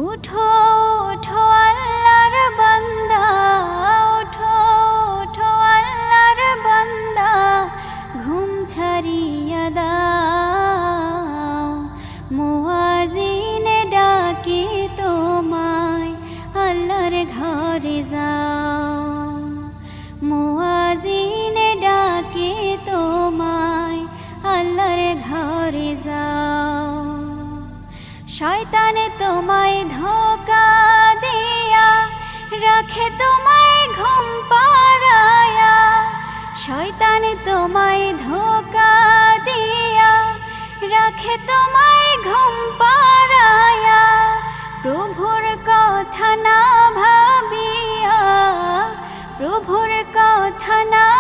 উঠো উঠো আল্লাহর বান্দা, উঠো উঠো আল্লাহর বান্দা, ঘুম ছাড়িয়া দাও। মুয়াজ্জিন ডাকে তোমায়, আল্লাহর ঘরে যাও। মুয়াজ্জিন ডাকে তোমায়, আল্লাহর ঘরে যাও। শয়তান তোমায় ধোঁকা দিয়া রাখে তোমায় ঘুম পাড়ায়া। শয়তান তোমায় ধোঁকা দিয়া রাখে তোমায় ঘুম পাড়ায়া। প্রভুর কথা না ভাবিয়া, প্রভুর কথা না